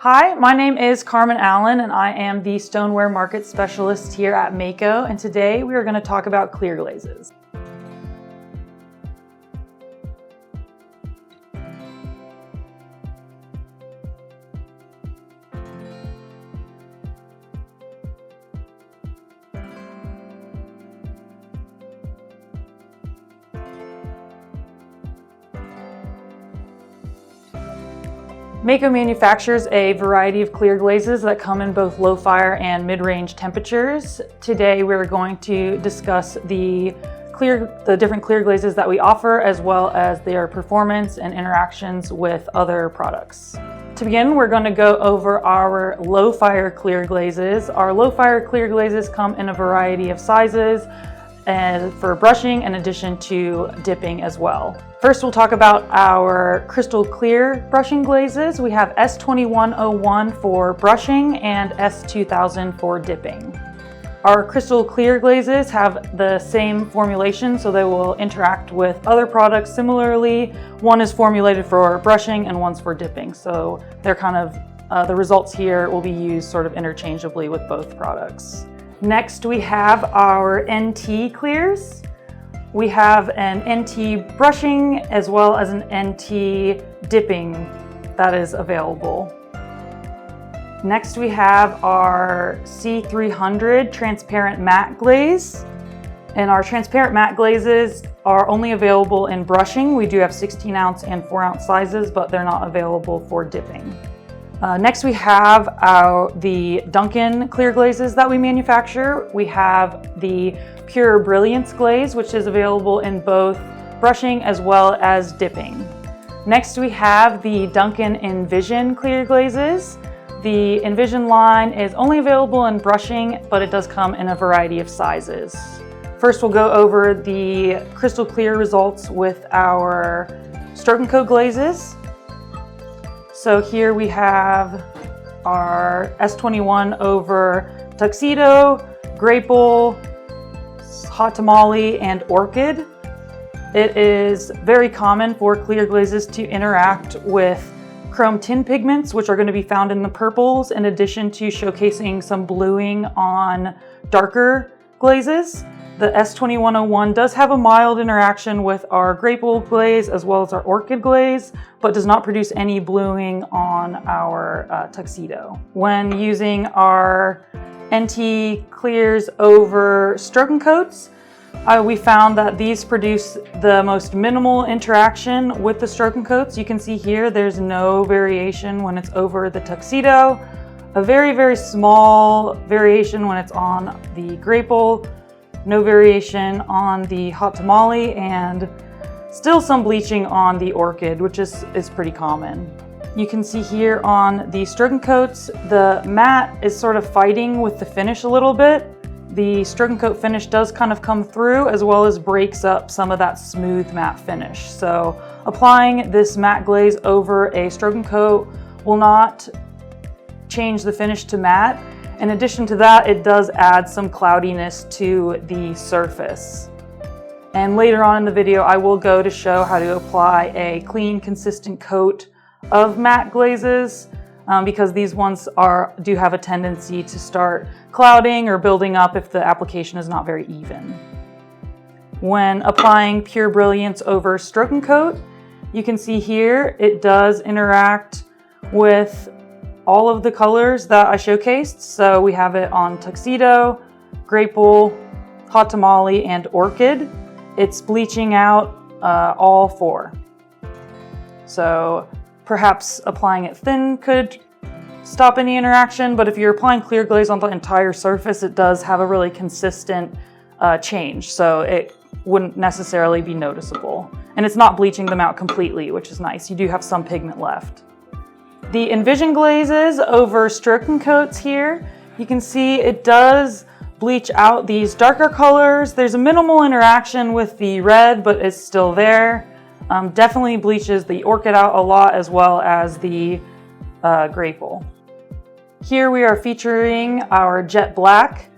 Hi, my name is Carmen Allen and I am the Stoneware Market Specialist here at Mayco, and today we are going to talk about clear glazes. Mayco manufactures a variety of clear glazes that come in both low fire and mid-range temperatures. Today we're going to discuss the different clear glazes that we offer, as well as their performance and interactions with other products. To begin, we're going to go over our low fire clear glazes. Our low fire clear glazes come in a variety of sizes and for brushing in addition to dipping as well. First, we'll talk about our crystal clear brushing glazes. We have S2101 for brushing and S2000 for dipping. Our crystal clear glazes have the same formulation, so they will interact with other products similarly. One is formulated for brushing and one's for dipping, so they're kind of, the results here will be used sort of interchangeably with both products. Next, we have our NT clears. We have an NT brushing as well as an NT dipping that is available. Next, we have our C300 transparent matte glaze. And our transparent matte glazes are only available in brushing. We do have 16-ounce and 4-ounce sizes, but they're not available for dipping. Next, we have the Duncan clear glazes that we manufacture. We have the Pure Brilliance glaze, which is available in both brushing as well as dipping. Next, we have the Duncan Envision clear glazes. The Envision line is only available in brushing, but it does come in a variety of sizes. First, we'll go over the crystal clear results with our Stroke and Coat glazes. So here we have our S21 over Tuxedo, Grapple, Hot Tamale, and Orchid. It is very common for clear glazes to interact with chrome tin pigments, which are going to be found in the purples, in addition to showcasing some bluing on darker glazes. The S2101 does have a mild interaction with our Grapple glaze as well as our Orchid glaze, but does not produce any bluing on our Tuxedo. When using our NT clears over Stroke and Coats, we found that these produce the most minimal interaction with the Stroke and Coats. You can see here there's no variation when it's over the Tuxedo, a very, very small variation when it's on the Grapple, no variation on the Hot Tamale, and still some bleaching on the Orchid, which is pretty common. You can see here on the Stroke and Coats, the matte is sort of fighting with the finish a little bit. The Stroke and Coat finish does kind of come through, as well as breaks up some of that smooth matte finish. So applying this matte glaze over a Stroke and Coat will not change the finish to matte. In addition to that, it does add some cloudiness to the surface. And later on in the video, I will go to show how to apply a clean, consistent coat of matte glazes, because these ones do have a tendency to start clouding or building up if the application is not very even. When applying Pure Brilliance over Stroke and Coat, you can see here it does interact with all of the colors that I showcased. So we have it on Tuxedo, Grapple, Hot Tamale, and Orchid. It's bleaching out all four. So perhaps applying it thin could stop any interaction, but if you're applying clear glaze on the entire surface, it does have a really consistent change, so it wouldn't necessarily be noticeable. And it's not bleaching them out completely, which is nice. You do have some pigment left. The Envision glazes over Stroke and Coats here, you can see it does bleach out these darker colors. There's a minimal interaction with the red, but it's still there. Definitely bleaches the Orchid out a lot, as well as the Grapple. Here we are featuring our Jet Black,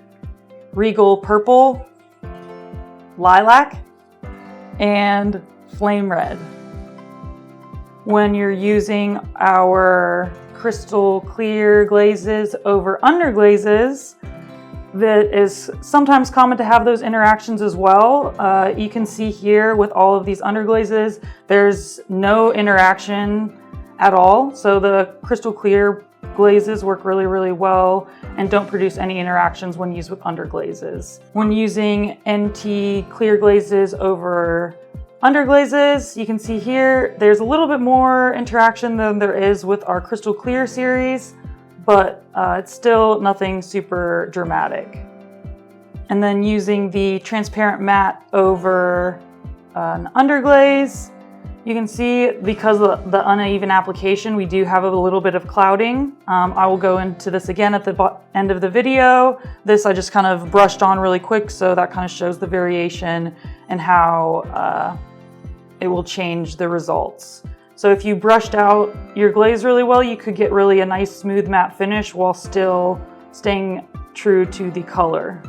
Regal Purple, Lilac, and Flame Red. When you're using our crystal clear glazes over underglazes, that is sometimes common to have those interactions as well. You can see here with all of these underglazes, there's no interaction at all. So the crystal clear glazes work really, really well and don't produce any interactions when used with underglazes. When using NT clear glazes over underglazes, you can see here, there's a little bit more interaction than there is with our crystal clear series, but it's still nothing super dramatic. And then using the transparent matte over an underglaze, you can see because of the uneven application, we do have a little bit of clouding. I will go into this again at the end of the video. This I just kind of brushed on really quick, so that kind of shows the variation and how it will change the results. So if you brushed out your glaze really well, you could get really a nice smooth matte finish while still staying true to the color.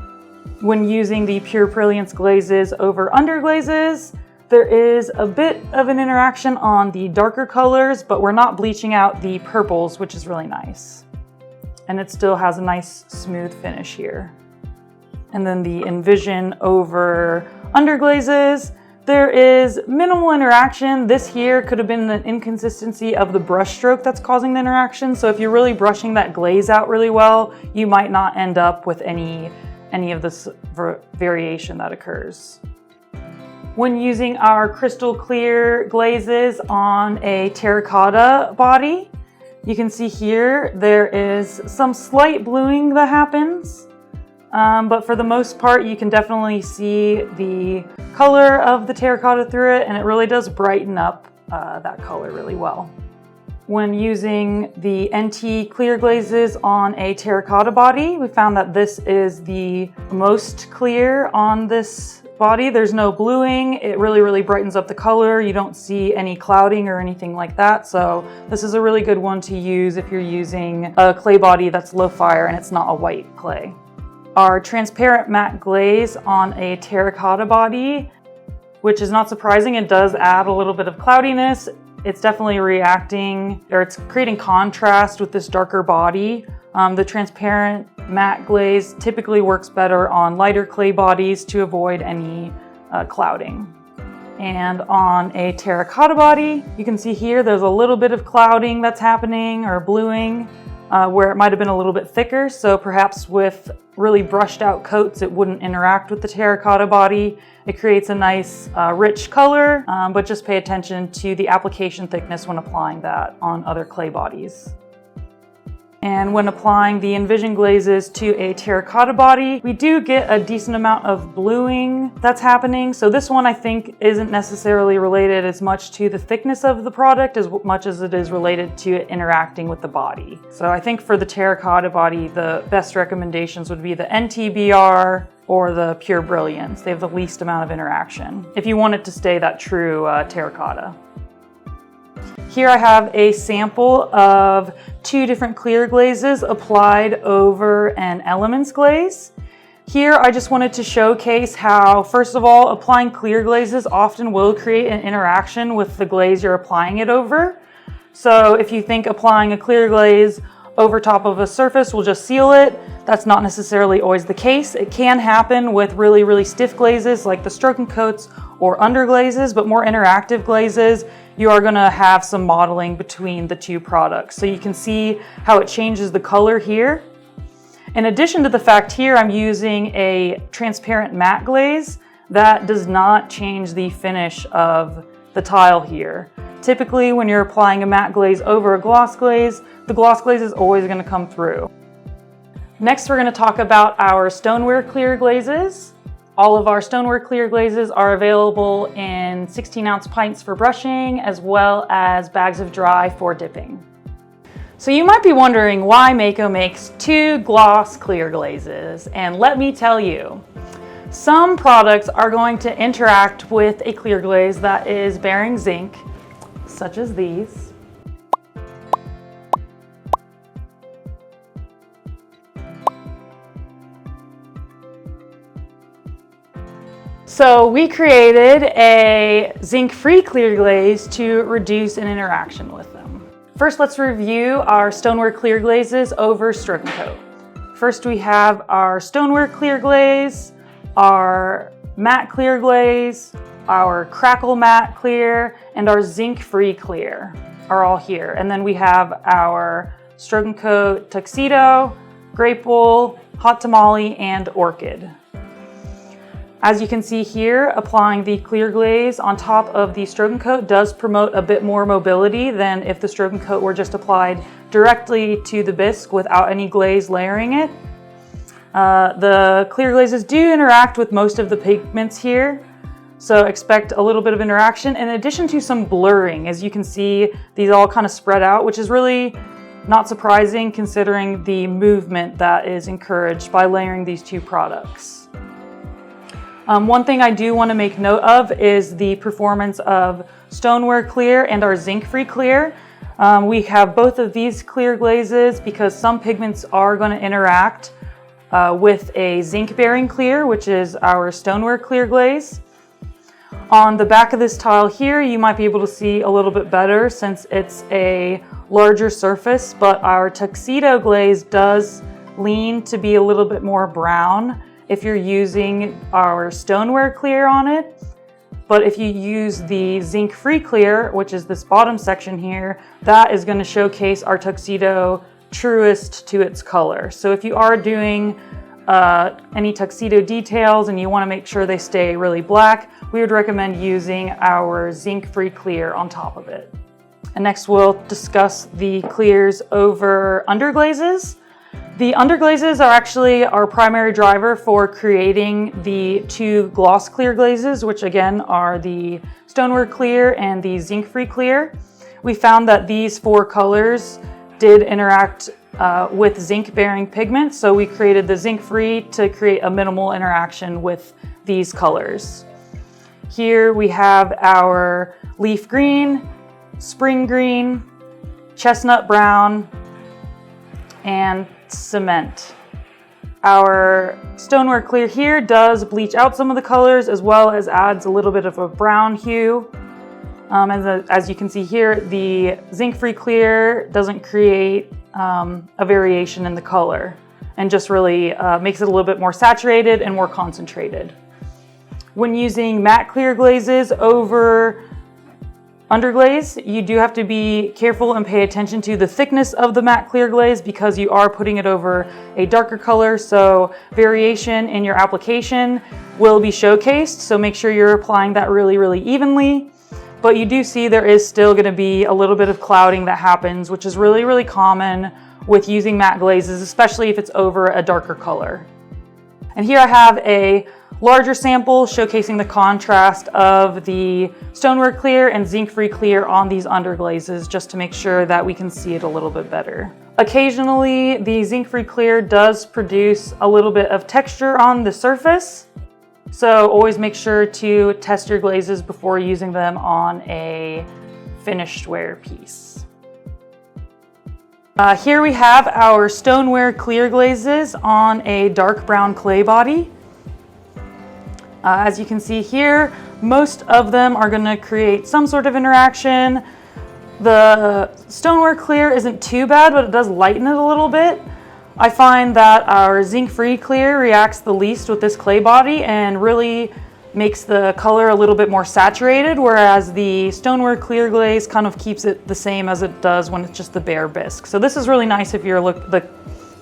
When using the Pure Brilliance glazes over underglazes, there is a bit of an interaction on the darker colors, but we're not bleaching out the purples, which is really nice. And it still has a nice smooth finish here. And then the Envision over underglazes, there is minimal interaction. This here could have been an inconsistency of the brush stroke that's causing the interaction. So if you're really brushing that glaze out really well, you might not end up with any of this variation that occurs. When using our crystal clear glazes on a terracotta body, you can see here there is some slight bluing that happens. But for the most part, you can definitely see the color of the terracotta through it, and it really does brighten up that color really well. When using the NT clear glazes on a terracotta body, we found that this is the most clear on this body. There's no bluing. It really, really brightens up the color. You don't see any clouding or anything like that. So this is a really good one to use if you're using a clay body that's low fire and it's not a white clay. Our transparent matte glaze on a terracotta body, which is not surprising, it does add a little bit of cloudiness. It's definitely reacting, or it's creating contrast with this darker body. The transparent matte glaze typically works better on lighter clay bodies to avoid any clouding. And on a terracotta body, you can see here there's a little bit of clouding that's happening, or bluing, where it might have been a little bit thicker. So perhaps with really brushed out coats, it wouldn't interact with the terracotta body. It creates a nice rich color, but just pay attention to the application thickness when applying that on other clay bodies. And when applying the Envision glazes to a terracotta body, we do get a decent amount of bluing that's happening. So this one I think isn't necessarily related as much to the thickness of the product as much as it is related to it interacting with the body. So I think for the terracotta body, the best recommendations would be the NTBR or the Pure Brilliance. They have the least amount of interaction if you want it to stay that true terracotta. Here I have a sample of 2 different clear glazes applied over an Elements glaze. Here I just wanted to showcase how, first of all, applying clear glazes often will create an interaction with the glaze you're applying it over. So if you think applying a clear glaze over top of a surface will just seal it, that's not necessarily always the case. It can happen with really, really stiff glazes like the stroking coats or underglazes, but more interactive glazes, you are going to have some modeling between the 2 products. So you can see how it changes the color here. In addition to the fact here I'm using a transparent matte glaze, that does not change the finish of the tile here. Typically when you're applying a matte glaze over a gloss glaze, the gloss glaze is always going to come through. Next we're going to talk about our Stoneware clear glazes. All of our Stoneware clear glazes are available in 16-ounce pints for brushing, as well as bags of dry for dipping. So you might be wondering why Mayco makes 2 gloss clear glazes, and let me tell you, some products are going to interact with a clear glaze that is bearing zinc, such as these. So we created a zinc-free clear glaze to reduce an interaction with them. First, let's review our Stoneware Clear Glazes over Stroke and Coat. First, we have our Stoneware Clear Glaze, our Matte Clear Glaze, our Crackle Matte Clear, and our Zinc Free Clear are all here. And then we have our Stroke and Coat Tuxedo, Grape Wool, Hot Tamale, and Orchid. As you can see here, applying the clear glaze on top of the Stroke and Coat does promote a bit more mobility than if the Stroke and Coat were just applied directly to the bisque without any glaze layering it. The clear glazes do interact with most of the pigments here, so expect a little bit of interaction in addition to some blurring. As you can see, these all kind of spread out, which is really not surprising considering the movement that is encouraged by layering these two products. One thing I do want to make note of is the performance of Stoneware Clear and our Zinc Free Clear. We have both of these clear glazes because some pigments are going to interact with a zinc bearing clear, which is our Stoneware Clear Glaze. On the back of this tile here, you might be able to see a little bit better since it's a larger surface, but our Tuxedo glaze does lean to be a little bit more brown if you're using our Stoneware Clear on it. But if you use the Zinc Free Clear, which is this bottom section here, that is going to showcase our Tuxedo truest to its color. So if you are doing any tuxedo details and you want to make sure they stay really black, we would recommend using our Zinc Free Clear on top of it. And next we'll discuss the clears over Underglazes. The Underglazes are actually our primary driver for creating the two gloss clear glazes, which again are the Stoneware Clear and the Zinc Free Clear. We found that these four colors did interact with zinc bearing pigment, so we created the Zinc Free to create a minimal interaction with these colors. Here we have our Leaf Green, Spring Green, Chestnut Brown, and Cement. Our Stoneware Clear here does bleach out some of the colors as well as adds a little bit of a brown hue. As you can see here, the Zinc Free Clear doesn't create a variation in the color and just really makes it a little bit more saturated and more concentrated. When using matte clear glazes over Underglaze, you do have to be careful and pay attention to the thickness of the matte clear glaze because you are putting it over a darker color, so variation in your application will be showcased, so make sure you're applying that really evenly. But you do see there is still going to be a little bit of clouding that happens, which is really common with using matte glazes, especially if it's over a darker color. And here I have a larger sample showcasing the contrast of the Stoneware Clear and Zinc Free Clear on these underglazes, just to make sure that we can see it a little bit better. Occasionally, the Zinc Free Clear does produce a little bit of texture on the surface, so always make sure to test your glazes before using them on a finished ware piece. Here we have our Stoneware Clear Glazes on a dark brown clay body. As you can see here, most of them are going to create some sort of interaction. The Stoneware Clear isn't too bad, but it does lighten it a little bit. I find that our Zinc Free Clear reacts the least with this clay body and really makes the color a little bit more saturated, whereas the Stoneware Clear Glaze kind of keeps it the same as it does when it's just the bare bisque. So this is really nice if you're the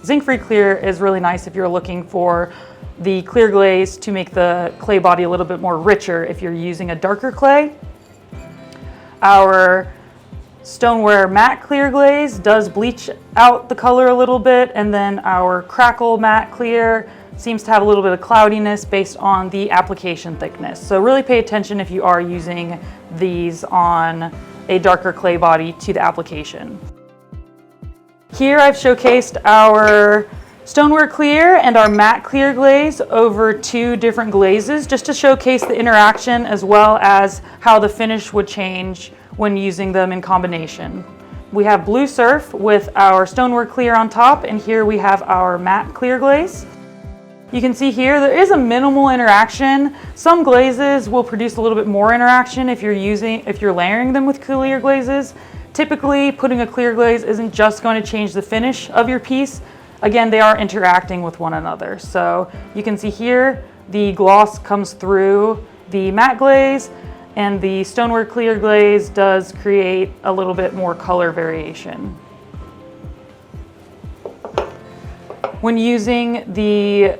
Zinc Free Clear is really nice if you're looking for the clear glaze to make the clay body a little bit more richer if you're using a darker clay. Our Stoneware Matte Clear Glaze does bleach out the color a little bit, and then our Crackle Matte Clear seems to have a little bit of cloudiness based on the application thickness. So really pay attention if you are using these on a darker clay body to the application. Here I've showcased our Stoneware Clear and our Matte Clear Glaze over two different glazes just to showcase the interaction as well as how the finish would change when using them in combination. We have Blue Surf with our Stoneware Clear on top, and here we have our Matte Clear Glaze. You can see here there is a minimal interaction. Some glazes will produce a little bit more interaction if you're layering them with clear glazes. Typically, putting a clear glaze isn't just going to change the finish of your piece. Again, they are interacting with one another. So you can see here, the gloss comes through the matte glaze, and the Stoneware clear glaze does create a little bit more color variation. When using the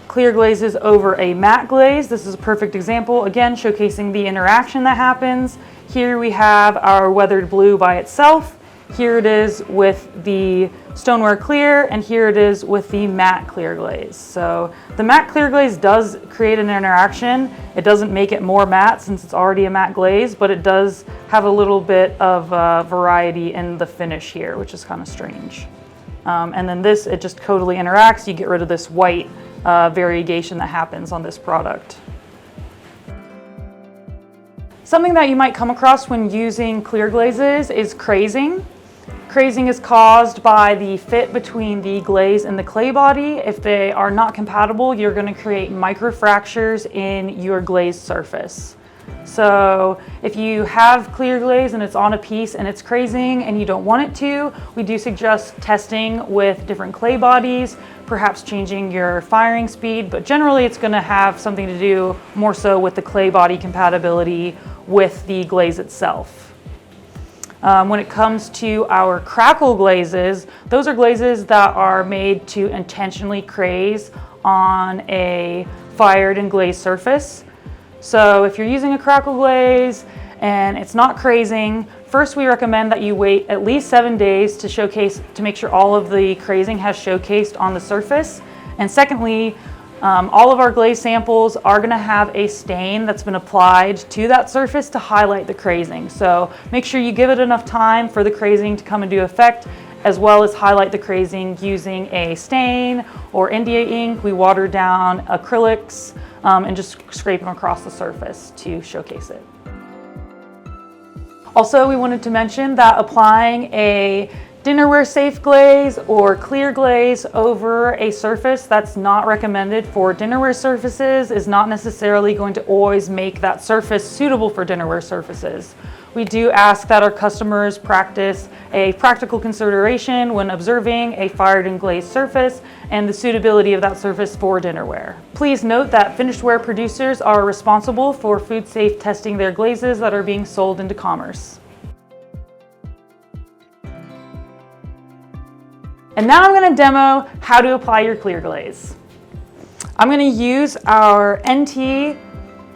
clear glazes over a matte glaze, this is a perfect example, again, showcasing the interaction that happens. Here we have our weathered blue by itself. Here it is with the Stoneware clear, and here it is with the matte clear glaze. So the matte clear glaze does create an interaction. It doesn't make it more matte since it's already a matte glaze, but it does have a little bit of variety in the finish here, which is kind of strange. And then this, it just totally interacts. You get rid of this white variegation that happens on this product. Something that you might come across when using clear glazes is crazing. Crazing is caused by the fit between the glaze and the clay body. If they are not compatible, you're going to create microfractures in your glazed surface. So if you have clear glaze and it's on a piece and it's crazing and you don't want it to, we do suggest testing with different clay bodies, perhaps changing your firing speed, but generally it's going to have something to do more so with the clay body compatibility with the glaze itself. When it comes to our crackle glazes, those are glazes that are made to intentionally craze on a fired and glazed surface. So if you're using a crackle glaze and it's not crazing, first we recommend that you wait at least 7 days to make sure all of the crazing has showcased on the surface. And secondly, all of our glaze samples are going to have a stain that's been applied to that surface to highlight the crazing. So make sure you give it enough time for the crazing to come into effect, as well as highlight the crazing using a stain or India ink. We water down acrylics and just scrape them across the surface to showcase it. Also, we wanted to mention that applying a dinnerware safe glaze or clear glaze over a surface that's not recommended for dinnerware surfaces is not necessarily going to always make that surface suitable for dinnerware surfaces. We do ask that our customers practice a practical consideration when observing a fired and glazed surface and the suitability of that surface for dinnerware. Please note that finished ware producers are responsible for food safe testing their glazes that are being sold into commerce. And now I'm going to demo how to apply your clear glaze. I'm going to use our NT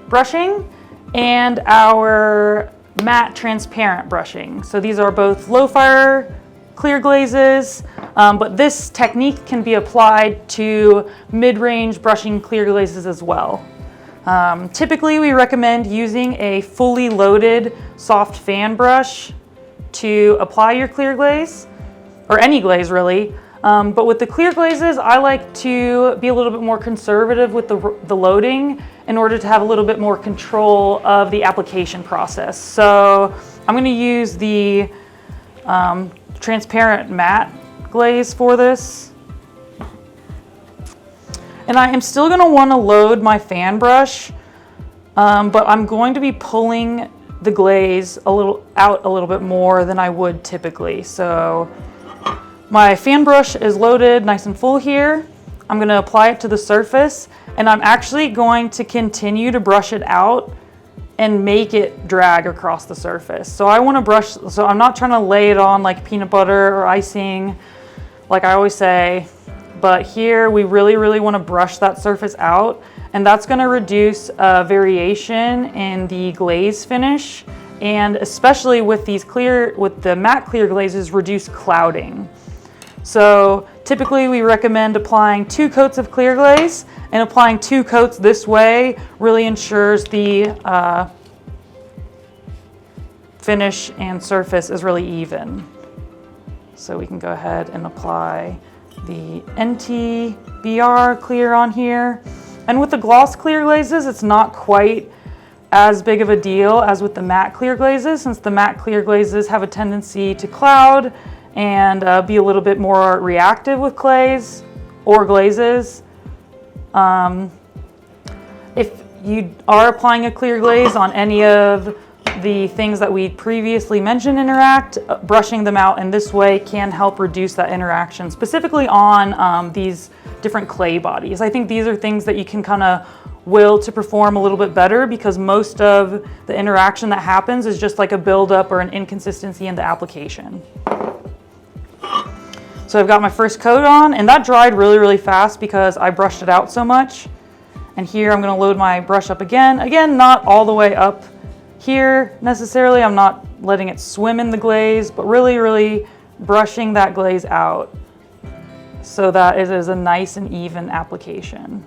brushing and our matte transparent brushing. So these are both low fire clear glazes, but this technique can be applied to mid-range brushing clear glazes as well. Typically we recommend using a fully loaded soft fan brush to apply your clear glaze, or any glaze really. But with the clear glazes, I like to be a little bit more conservative with the loading in order to have a little bit more control of the application process. So I'm going to use the transparent matte glaze for this. And I am still going to want to load my fan brush, but I'm going to be pulling the glaze out a little bit more than I would typically. So my fan brush is loaded nice and full here. I'm going to apply it to the surface, and I'm actually going to continue to brush it out and make it drag across the surface. So I want to brush, so I'm not trying to lay it on like peanut butter or icing, like I always say, but here we really want to brush that surface out, and that's going to reduce variation in the glaze finish, and especially with the matte clear glazes, reduce clouding. So typically we recommend applying 2 coats of clear glaze, and applying 2 coats this way really ensures the finish and surface is really even. So we can go ahead and apply the NT-BR clear on here. And with the gloss clear glazes, it's not quite as big of a deal as with the matte clear glazes, since the matte clear glazes have a tendency to cloud and be a little bit more reactive with clays or glazes. If you are applying a clear glaze on any of the things that we previously mentioned interact, brushing them out in this way can help reduce that interaction, specifically on these different clay bodies. I think these are things that you can kind of will to perform a little bit better, because most of the interaction that happens is just like a buildup or an inconsistency in the application. So I've got my first coat on, and that dried really, really fast because I brushed it out so much. And here I'm going to load my brush up again. Again, not all the way up here necessarily. I'm not letting it swim in the glaze, but really, really brushing that glaze out so that it is a nice and even application.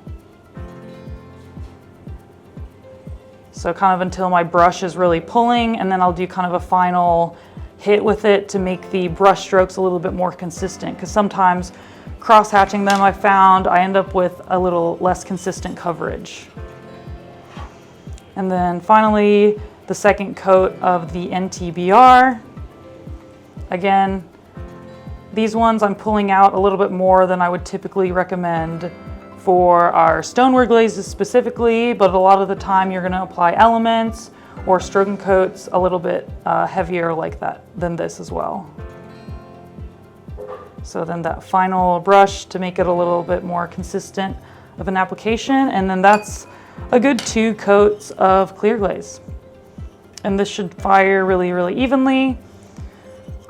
So kind of until my brush is really pulling, and then I'll do kind of a final hit with it to make the brush strokes a little bit more consistent, because sometimes cross-hatching them, I found I end up with a little less consistent coverage. And then finally, the second coat of the NTBR. Again, these ones I'm pulling out a little bit more than I would typically recommend for our Stoneware glazes specifically, but a lot of the time you're going to apply elements or stroking coats a little bit heavier like that than this as well. So then that final brush to make it a little bit more consistent of an application, and then that's a good 2 coats of clear glaze. And this should fire really, really evenly.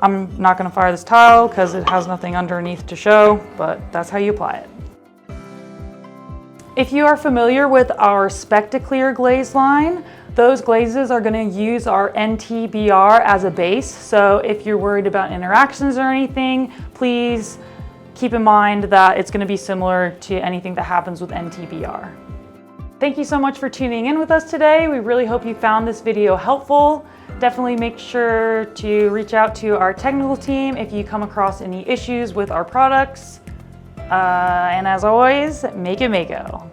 I'm not going to fire this tile because it has nothing underneath to show, but that's how you apply it. If you are familiar with our Speckta-Clear glaze line, those glazes are going to use our NTBR as a base. So if you're worried about interactions or anything, please keep in mind that it's going to be similar to anything that happens with NTBR. Thank you so much for tuning in with us today. We really hope you found this video helpful. Definitely make sure to reach out to our technical team if you come across any issues with our products. And as always, make it Mayco.